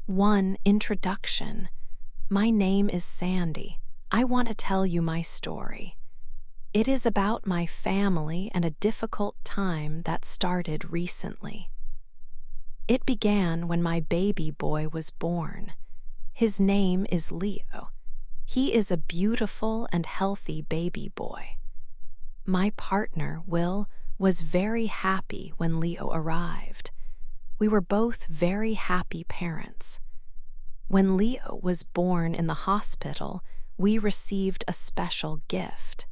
Introduction. My name is Sandy. I want to tell you my story. It is about my family and a difficult time that started recently. It began when my baby boy was born. His name is Leo. He is a beautiful and healthy baby boy. My partner, Will, was very happy when Leo arrived. We were both very happy parents. When Leo was born in the hospital, we received a special gift.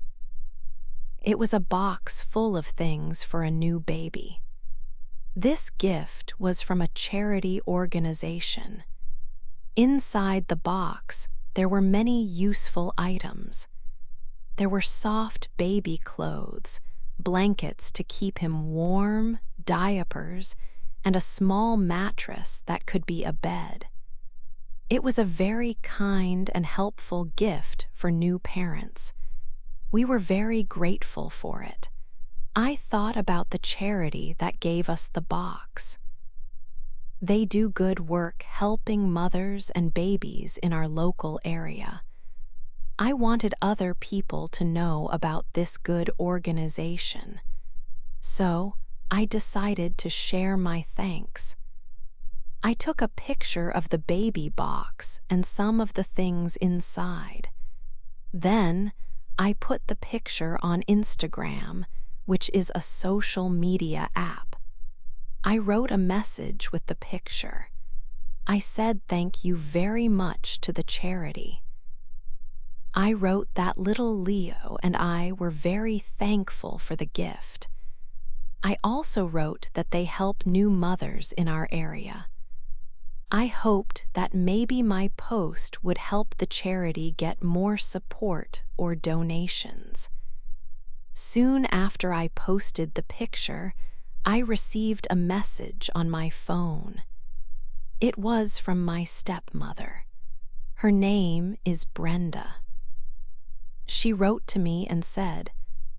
It was a box full of things for a new baby. This gift was from a charity organization. Inside the box, there were many useful items. There were soft baby clothes, blankets to keep him warm, diapers, and a small mattress that could be a bed. It was a very kind and helpful gift for new parents. We were very grateful for it. I thought about the charity that gave us the box. They do good work helping mothers and babies in our local area. I wanted other people to know about this good organization. So, I decided to share my thanks. I took a picture of the baby box and some of the things inside. Then, I put the picture on Instagram, which is a social media app. I wrote a message with the picture. I said thank you very much to the charity. I wrote that little Leo and I were very thankful for the gift. I also wrote that they help new mothers in our area. I hoped that maybe my post would help the charity get more support or donations. Soon after I posted the picture, I received a message on my phone. It was from my stepmother. Her name is Brenda. She wrote to me and said,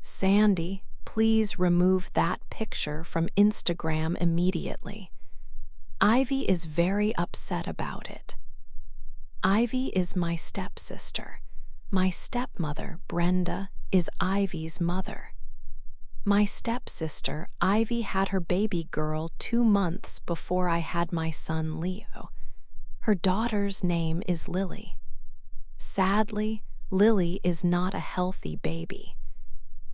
"Sandy, please remove that picture from Instagram immediately. Ivy is very upset about it." Ivy is my stepsister. My stepmother, Brenda, is Ivy's mother. My stepsister, Ivy, had her baby girl 2 months before I had my son, Leo. Her daughter's name is Lily. Sadly, Lily is not a healthy baby.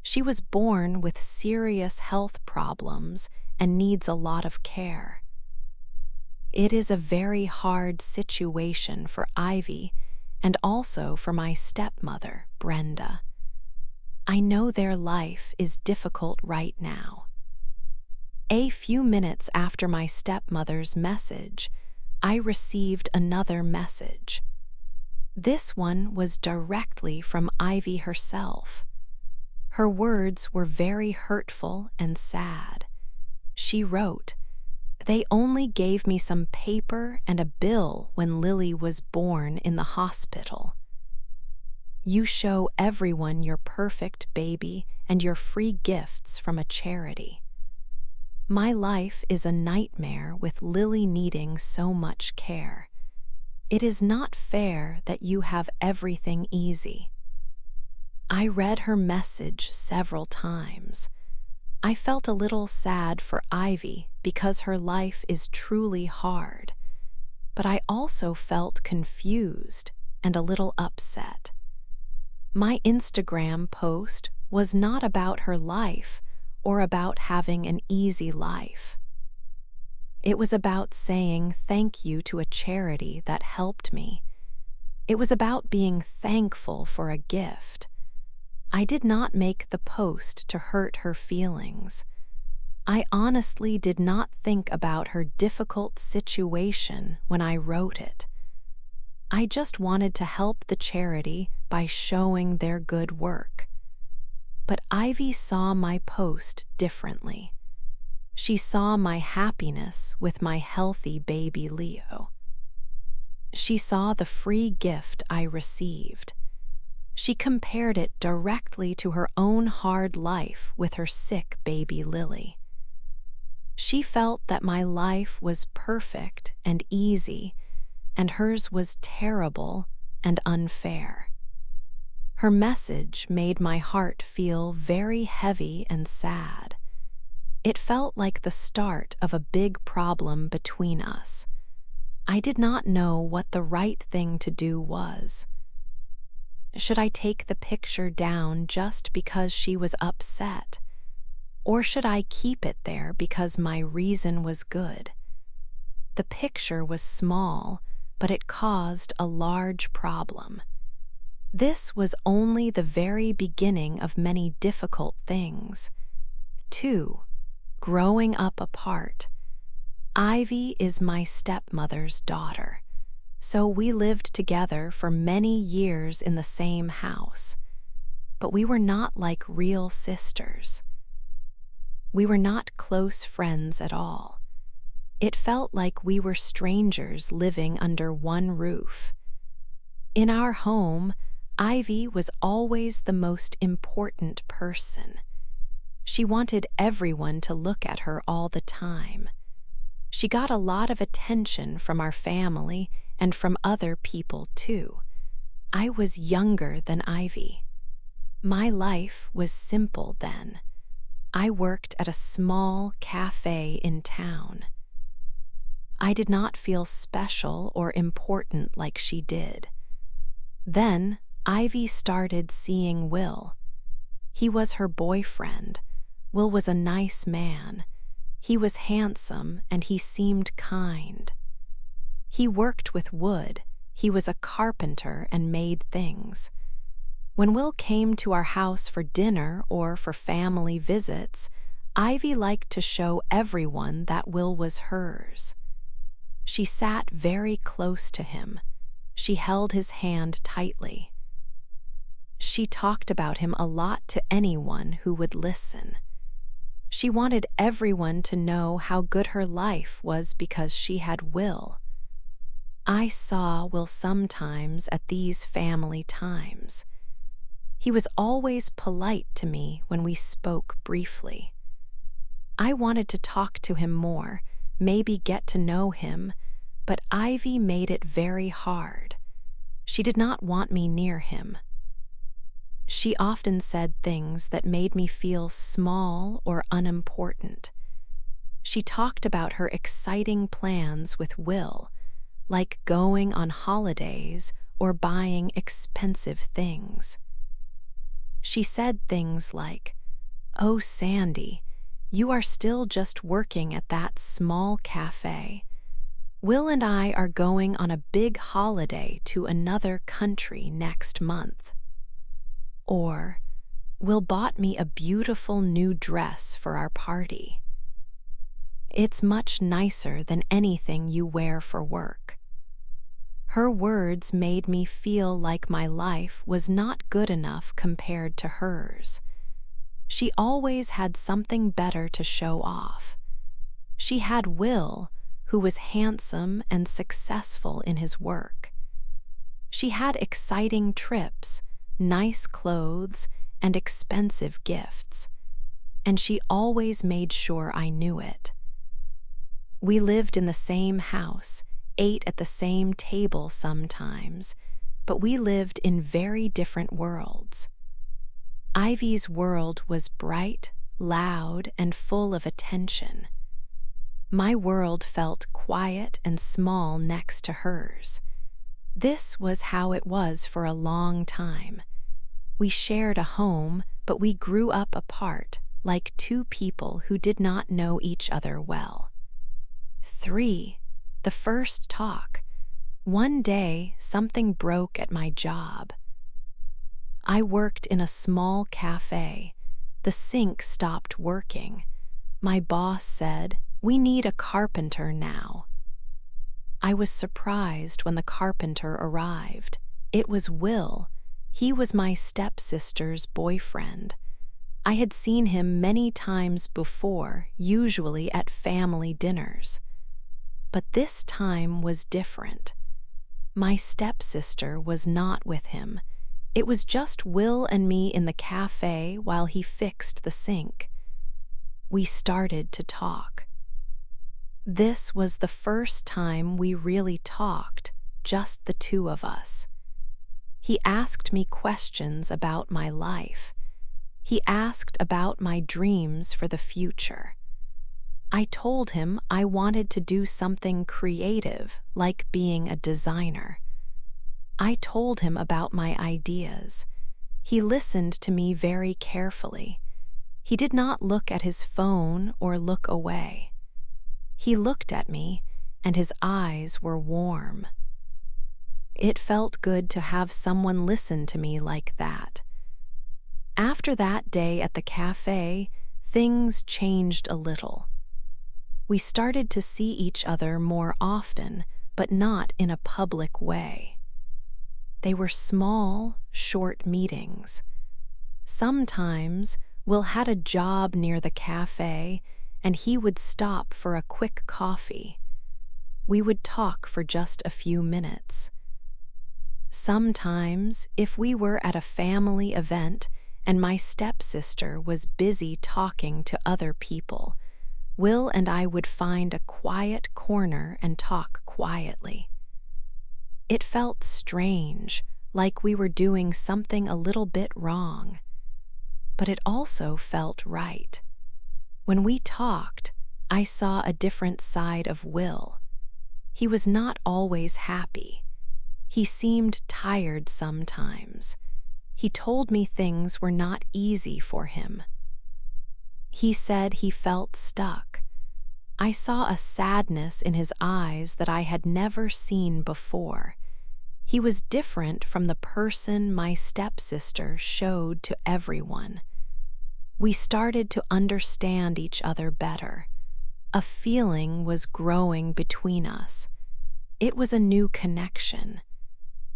She was born with serious health problems and needs a lot of care. It is a very hard situation for Ivy and also for my stepmother, Brenda. I know their life is difficult right now. A few minutes after my stepmother's message, I received another message. This one was directly from Ivy herself. Her words were very hurtful and sad. She wrote, "They only gave me some paper and a bill when Lily was born in the hospital. You show everyone your perfect baby and your free gifts from a charity. My life is a nightmare with Lily needing so much care. It is not fair that you have everything easy." I read her message several times. I felt a little sad for Ivy because her life is truly hard, but I also felt confused and a little upset. My Instagram post was not about her life or about having an easy life. It was about saying thank you to a charity that helped me. It was about being thankful for a gift. I did not make the post to hurt her feelings. I honestly did not think about her difficult situation when I wrote it. I just wanted to help the charity by showing their good work. But Ivy saw my post differently. She saw my happiness with my healthy baby Leo. She saw the free gift I received. She compared it directly to her own hard life with her sick baby Lily. She felt that my life was perfect and easy, and hers was terrible and unfair. Her message made my heart feel very heavy and sad. It felt like the start of a big problem between us. I did not know what the right thing to do was. Should I take the picture down just because she was upset? Or should I keep it there because my reason was good? The picture was small, but it caused a large problem. This was only the very beginning of many difficult things. 2. Growing up apart. Ivy is my stepmother's daughter, so we lived together for many years in the same house. But we were not like real sisters. We were not close friends at all. It felt like we were strangers living under one roof. In our home, Ivy was always the most important person. She wanted everyone to look at her all the time. She got a lot of attention from our family and from other people too. I was younger than Ivy. My life was simple then. I worked at a small cafe in town. I did not feel special or important like she did. Then Ivy started seeing Will. He was her boyfriend. Will was a nice man. He was handsome and he seemed kind. He worked with wood. He was a carpenter and made things. When Will came to our house for dinner or for family visits, Ivy liked to show everyone that Will was hers. She sat very close to him. She held his hand tightly. She talked about him a lot to anyone who would listen. She wanted everyone to know how good her life was because she had Will. I saw Will sometimes at these family times. He was always polite to me when we spoke briefly. I wanted to talk to him more, maybe get to know him, but Ivy made it very hard. She did not want me near him. She often said things that made me feel small or unimportant. She talked about her exciting plans with Will, like going on holidays or buying expensive things. She said things like, "Oh, Sandy, you are still just working at that small cafe. Will and I are going on a big holiday to another country next month." Or, "Will bought me a beautiful new dress for our party. It's much nicer than anything you wear for work." Her words made me feel like my life was not good enough compared to hers. She always had something better to show off. She had Will, who was handsome and successful in his work. She had exciting trips, nice clothes, and expensive gifts, and she always made sure I knew it. We lived in the same house, ate at the same table sometimes, but we lived in very different worlds. Ivy's world was bright, loud, and full of attention. My world felt quiet and small next to hers. This was how it was for a long time. We shared a home, but we grew up apart, like two people who did not know each other well. 3. The first talk. One day, something broke at my job. I worked in a small cafe. The sink stopped working. My boss said, "We need a carpenter now." I was surprised when the carpenter arrived. It was Will. He was my stepsister's boyfriend. I had seen him many times before, usually at family dinners. But this time was different. My stepsister was not with him. It was just Will and me in the cafe while he fixed the sink. We started to talk. This was the first time we really talked, just the two of us. He asked me questions about my life. He asked about my dreams for the future. I told him I wanted to do something creative, like being a designer. I told him about my ideas. He listened to me very carefully. He did not look at his phone or look away. He looked at me, and his eyes were warm. It felt good to have someone listen to me like that. After that day at the cafe, things changed a little. We started to see each other more often, but not in a public way. They were small, short meetings. Sometimes Will had a job near the cafe, and he would stop for a quick coffee. We would talk for just a few minutes. Sometimes, if we were at a family event and my stepsister was busy talking to other people, Will and I would find a quiet corner and talk quietly. It felt strange, like we were doing something a little bit wrong. But it also felt right. When we talked, I saw a different side of Will. He was not always happy. He seemed tired sometimes. He told me things were not easy for him. He said he felt stuck. I saw a sadness in his eyes that I had never seen before. He was different from the person my stepsister showed to everyone. We started to understand each other better. A feeling was growing between us. It was a new connection.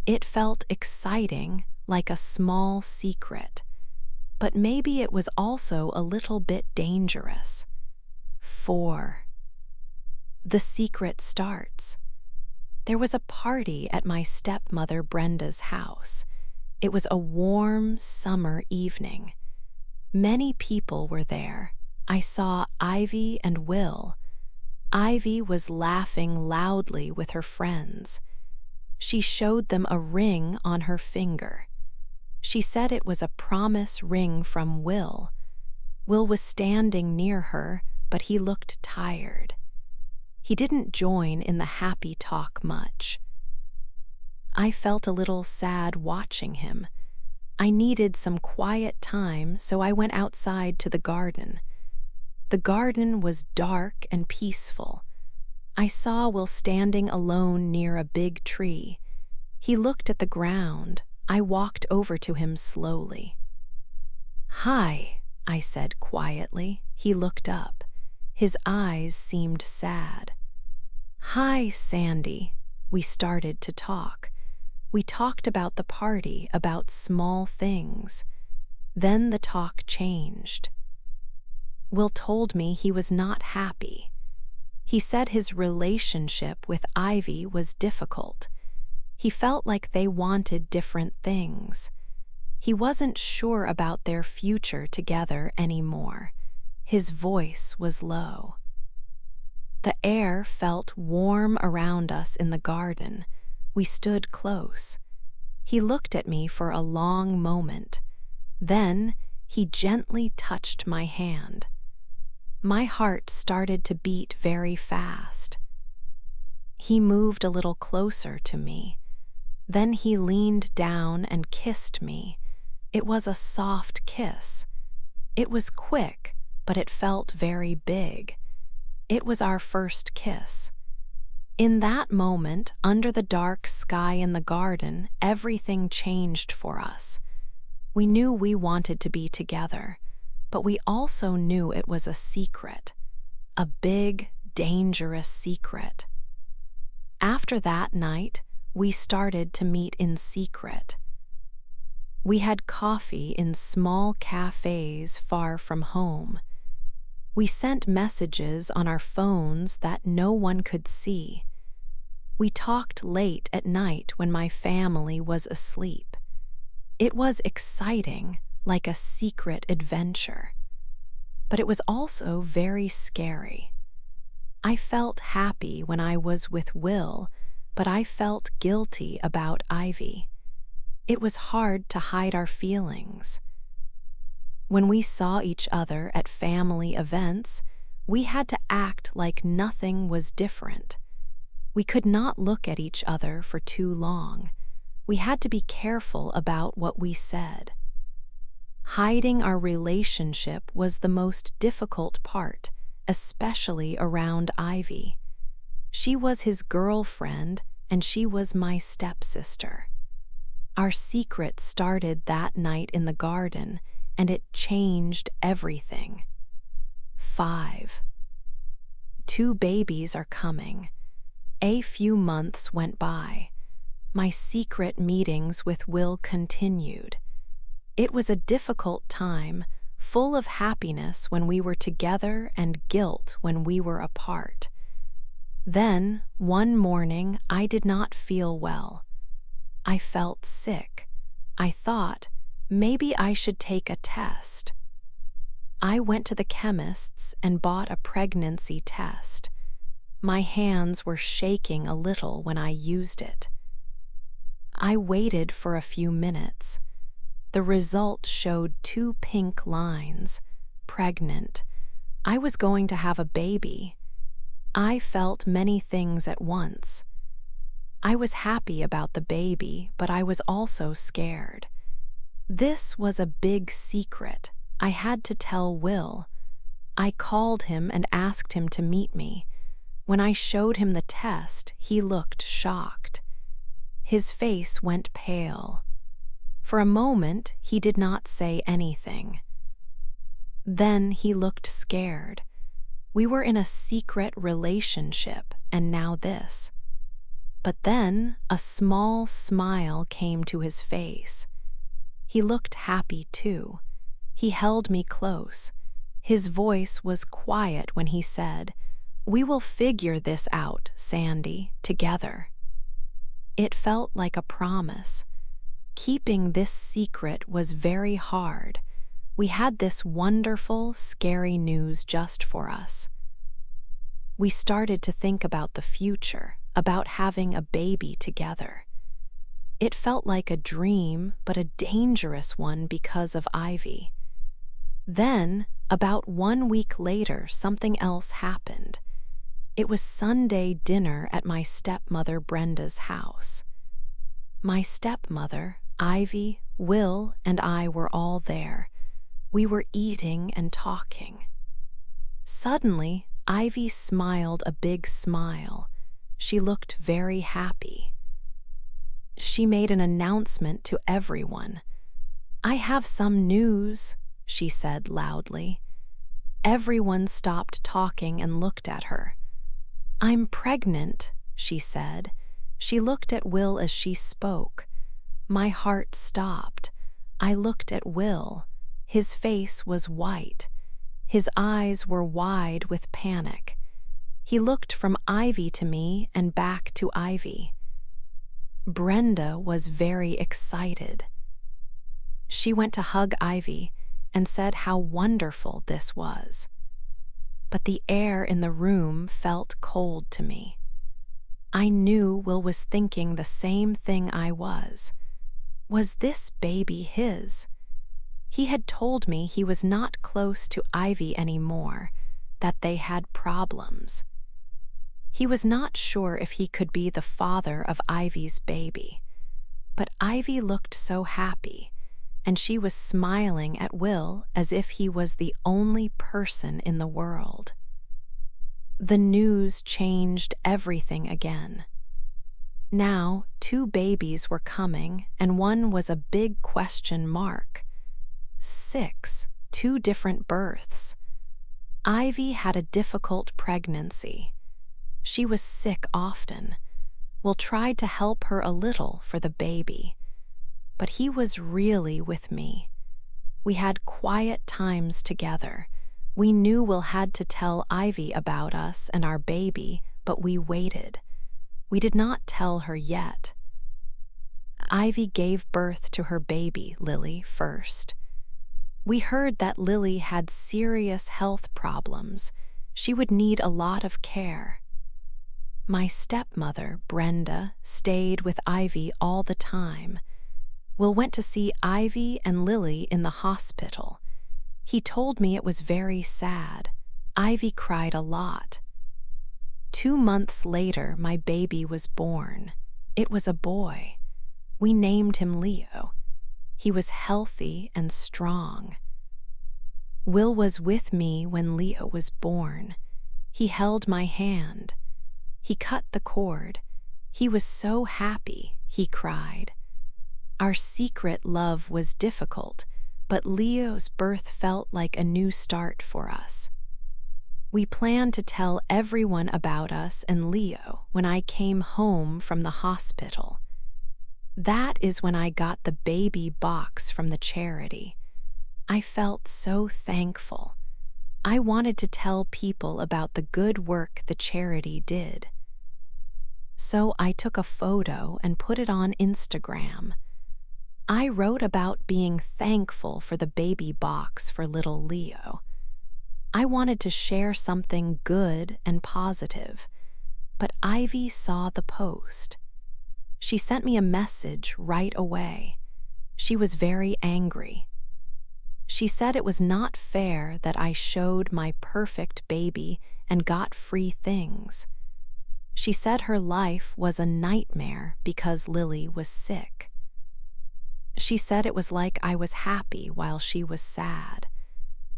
It felt exciting, like a small secret. But maybe it was also a little bit dangerous. 4. The secret starts. There was a party at my stepmother Brenda's house. It was a warm summer evening. Many people were there. I saw Ivy and Will. Ivy was laughing loudly with her friends. She showed them a ring on her finger. She said it was a promise ring from Will. Will was standing near her, but he looked tired. He didn't join in the happy talk much. I felt a little sad watching him. I needed some quiet time, so I went outside to the garden. The garden was dark and peaceful. I saw Will standing alone near a big tree. He looked at the ground. I walked over to him slowly. "Hi," I said quietly. He looked up. His eyes seemed sad. "Hi, Sandy." We started to talk. We talked about the party, about small things. Then the talk changed. Will told me he was not happy. He said his relationship with Ivy was difficult. He felt like they wanted different things. He wasn't sure about their future together anymore. His voice was low. The air felt warm around us in the garden. We stood close. He looked at me for a long moment. Then he gently touched my hand. My heart started to beat very fast. He moved a little closer to me. Then he leaned down and kissed me. It was a soft kiss. It was quick, but it felt very big. It was our first kiss. In that moment, under the dark sky in the garden, everything changed for us. We knew we wanted to be together, but we also knew it was a secret, a big, dangerous secret. After that night, we started to meet in secret. We had coffee in small cafes far from home. We sent messages on our phones that no one could see. We talked late at night when my family was asleep. It was exciting, like a secret adventure. But it was also very scary. I felt happy when I was with Will, but I felt guilty about Ivy. It was hard to hide our feelings. When we saw each other at family events, we had to act like nothing was different. We could not look at each other for too long. We had to be careful about what we said. Hiding our relationship was the most difficult part, especially around Ivy. She was his girlfriend, and she was my stepsister. Our secret started that night in the garden, and it changed everything. 5. 2 babies are coming. A few months went by. My secret meetings with Will continued. It was a difficult time, full of happiness when we were together and guilt when we were apart. Then, one morning, I did not feel well. I felt sick. I thought, maybe I should take a test. I went to the chemist's and bought a pregnancy test. My hands were shaking a little when I used it. I waited for a few minutes. The result showed 2 pink lines. Pregnant. I was going to have a baby. I felt many things at once. I was happy about the baby, but I was also scared. This was a big secret. I had to tell Will. I called him and asked him to meet me. When I showed him the test, he looked shocked. His face went pale. For a moment, he did not say anything. Then he looked scared. We were in a secret relationship, and now this. But then a small smile came to his face. He looked happy too. He held me close. His voice was quiet when he said, "We will figure this out, Sandy, together." It felt like a promise. Keeping this secret was very hard. We had this wonderful, scary news just for us. We started to think about the future, about having a baby together. It felt like a dream, but a dangerous one because of Ivy. Then, about 1 week later, something else happened. It was Sunday dinner at my stepmother Brenda's house. My stepmother, Ivy, Will, and I were all there. We were eating and talking. Suddenly, Ivy smiled a big smile. She looked very happy. She made an announcement to everyone. "I have some news," she said loudly. Everyone stopped talking and looked at her. "I'm pregnant," she said. She looked at Will as she spoke. My heart stopped. I looked at Will. His face was white. His eyes were wide with panic. He looked from Ivy to me and back to Ivy. Brenda was very excited. She went to hug Ivy and said how wonderful this was. But the air in the room felt cold to me. I knew Will was thinking the same thing I was. Was this baby his? He had told me he was not close to Ivy anymore, that they had problems. He was not sure if he could be the father of Ivy's baby. But Ivy looked so happy, and she was smiling at Will as if he was the only person in the world. The news changed everything again. Now, 2 babies were coming, and one was a big question mark. 6, 2 different births. Ivy had a difficult pregnancy. She was sick often. Will tried to help her a little for the baby. But he was really with me. We had quiet times together. We knew Will had to tell Ivy about us and our baby, but we waited. We did not tell her yet. Ivy gave birth to her baby, Lily, first. We heard that Lily had serious health problems. She would need a lot of care. My stepmother, Brenda, stayed with Ivy all the time. Will went to see Ivy and Lily in the hospital. He told me it was very sad. Ivy cried a lot. 2 months later, my baby was born. It was a boy. We named him Leo. He was healthy and strong. Will was with me when Leo was born. He held my hand. He cut the cord. He was so happy, he cried. Our secret love was difficult, but Leo's birth felt like a new start for us. We planned to tell everyone about us and Leo when I came home from the hospital. That is when I got the baby box from the charity. I felt so thankful. I wanted to tell people about the good work the charity did. So I took a photo and put it on Instagram. I wrote about being thankful for the baby box for little Leo. I wanted to share something good and positive, but Ivy saw the post. She sent me a message right away. She was very angry. She said it was not fair that I showed my perfect baby and got free things. She said her life was a nightmare because Lily was sick. She said it was like I was happy while she was sad.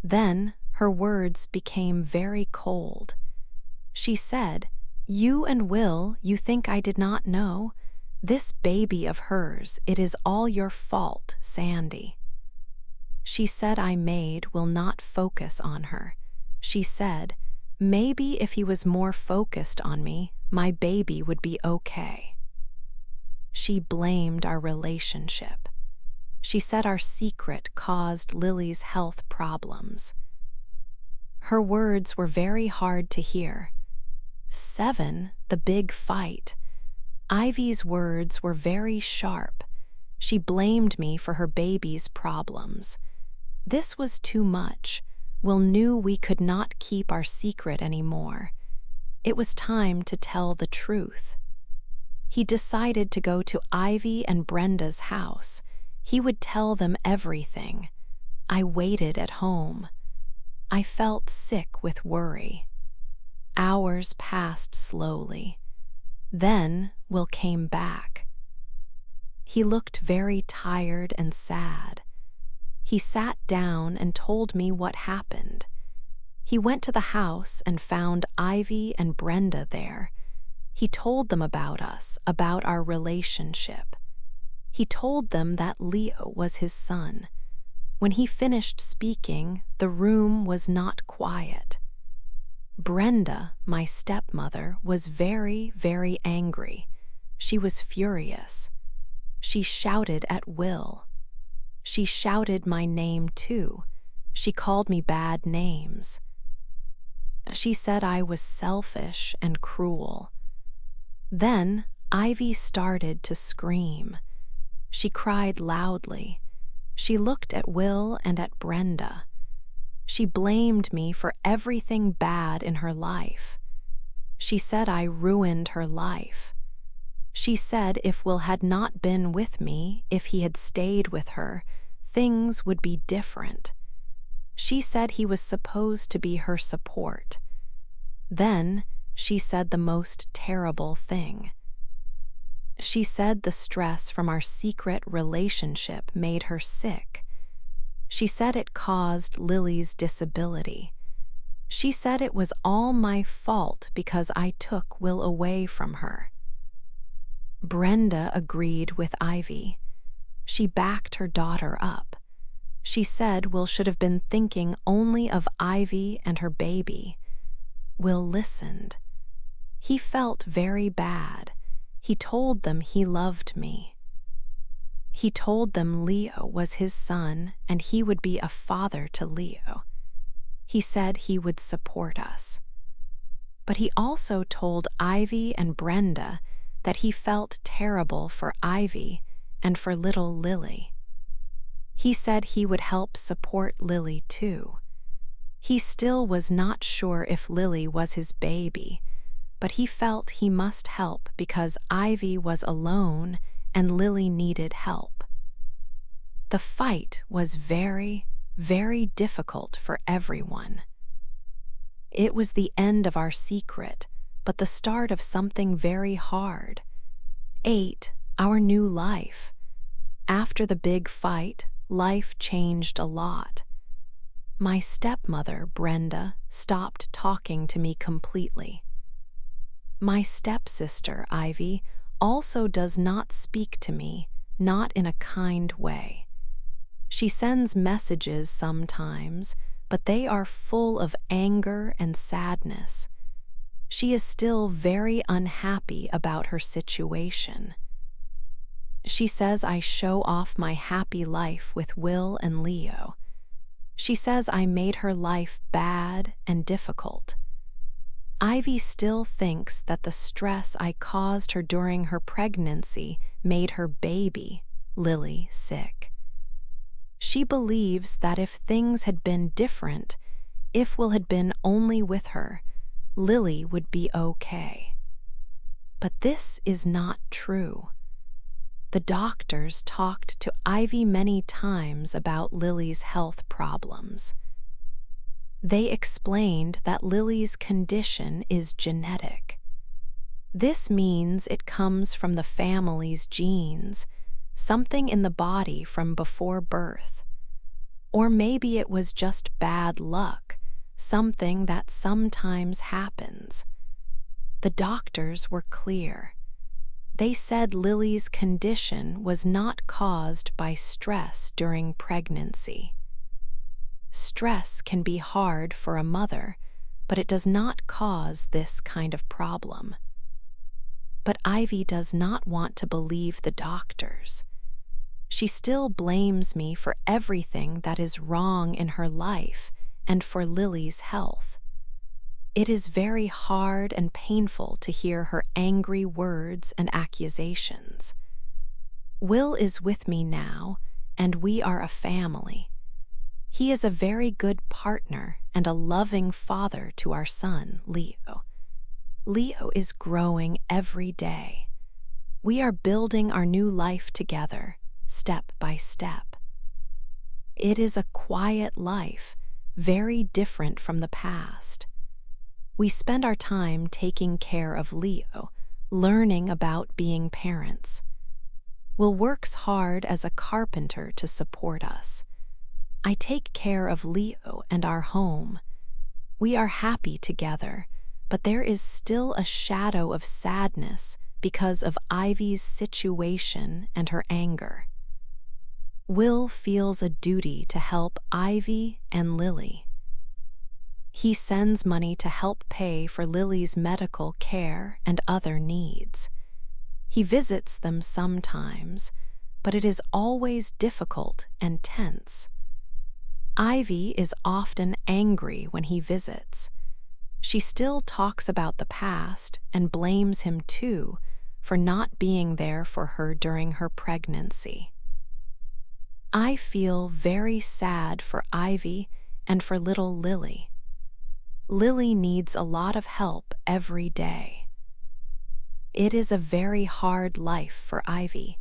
Then her words became cold cold. She said, "You and Will, you think I did not know? This baby of hers, it is all your fault, Sandy." She said I made Will not focus on her. She said, maybe if he was more focused on me, my baby would be okay. She blamed our relationship. She said our secret caused Lily's health problems. Her words were very hard to hear. 7, the big fight. Ivy's words were very sharp. She blamed me for her baby's problems. This was too much. Will knew we could not keep our secret anymore. It was time to tell the truth. He decided to go to Ivy and Brenda's house. He would tell them everything. I waited at home. I felt sick with worry. Hours passed slowly. Then Will came back. He looked very tired and sad. He sat down and told me what happened. He went to the house and found Ivy and Brenda there. He told them about us, about our relationship. He told them that Leo was his son. When he finished speaking, the room was not quiet. Brenda, my stepmother, was very angry. She was furious. She shouted at Will. She shouted my name too. She called me bad names. She said I was selfish and cruel. Then Ivy started to scream. She cried loudly. She looked at Will and at Brenda. She blamed me for everything bad in her life. She said I ruined her life. She said if Will had not been with me, if he had stayed with her, things would be different. She said he was supposed to be her support. Then she said the most terrible thing. She said the stress from our secret relationship made her sick. She said it caused Lily's disability. She said it was all my fault because I took Will away from her. Brenda agreed with Ivy. She backed her daughter up. She said Will should have been thinking only of Ivy and her baby. Will listened. He felt very bad. He told them he loved me. He told them Leo was his son and he would be a father to Leo. He said he would support us. But he also told Ivy and Brenda that he felt terrible for Ivy and for little Lily. He said he would help support Lily too. He still was not sure if Lily was his baby, but he felt he must help because Ivy was alone and Lily needed help. The fight was very, very difficult for everyone. It was the end of our secret, but the start of something very hard. 8, our new life. After the big fight, life changed a lot. My stepmother, Brenda, stopped talking to me completely. My stepsister, Ivy, also does not speak to me, not in a kind way. She sends messages sometimes, but they are full of anger and sadness. She is still very unhappy about her situation. She says I show off my happy life with Will and Leo. She says I made her life bad and difficult. Ivy still thinks that the stress I caused her during her pregnancy made her baby, Lily, sick. She believes that if things had been different, if Will had been only with her, Lily would be okay. But this is not true. The doctors talked to Ivy many times about Lily's health problems. They explained that Lily's condition is genetic. This means it comes from the family's genes, something in the body from before birth. Or maybe it was just bad luck, something that sometimes happens. The doctors were clear. They said Lily's condition was not caused by stress during pregnancy. Stress can be hard for a mother, but it does not cause this kind of problem. But Ivy does not want to believe the doctors. She still blames me for everything that is wrong in her life and for Lily's health. It is very hard and painful to hear her angry words and accusations. Will is with me now, and we are a family. He is a very good partner and a loving father to our son, Leo. Leo is growing every day. We are building our new life together, step by step. It is a quiet life, very different from the past. We spend our time taking care of Leo, learning about being parents. Will works hard as a carpenter to support us. I take care of Leo and our home. We are happy together, but there is still a shadow of sadness because of Ivy's situation and her anger. Will feels a duty to help Ivy and Lily. He sends money to help pay for Lily's medical care and other needs. He visits them sometimes, but it is always difficult and tense. Ivy is often angry when he visits. She still talks about the past and blames him too for not being there for her during her pregnancy. I feel very sad for Ivy and for little Lily. Lily needs a lot of help every day. It is a very hard life for Ivy,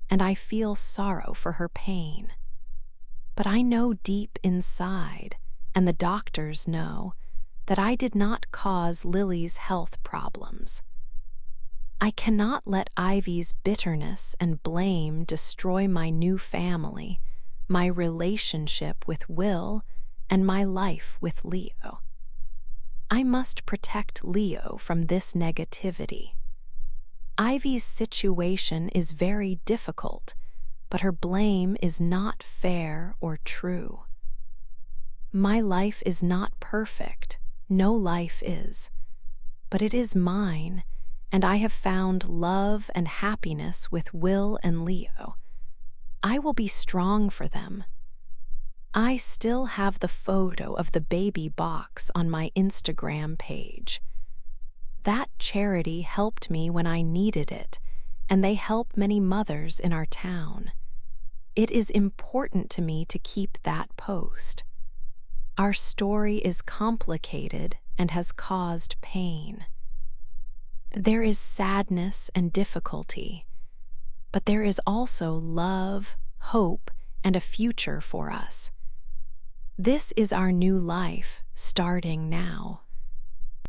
and I feel sorrow for her pain. But I know deep inside, and the doctors know, that I did not cause Lily's health problems. I cannot let Ivy's bitterness and blame destroy my new family, my relationship with Will, and my life with Leo. I must protect Leo from this negativity. Ivy's situation is very difficult, but her blame is not fair or true. My life is not perfect, no life is, but it is mine, and I have found love and happiness with Will and Leo. I will be strong for them. I still have the photo of the baby box on my Instagram page. That charity helped me when I needed it, and they help many mothers in our town. It is important to me to keep that post. Our story is complicated and has caused pain. There is sadness and difficulty, but there is also love, hope, and a future for us. This is our new life starting now.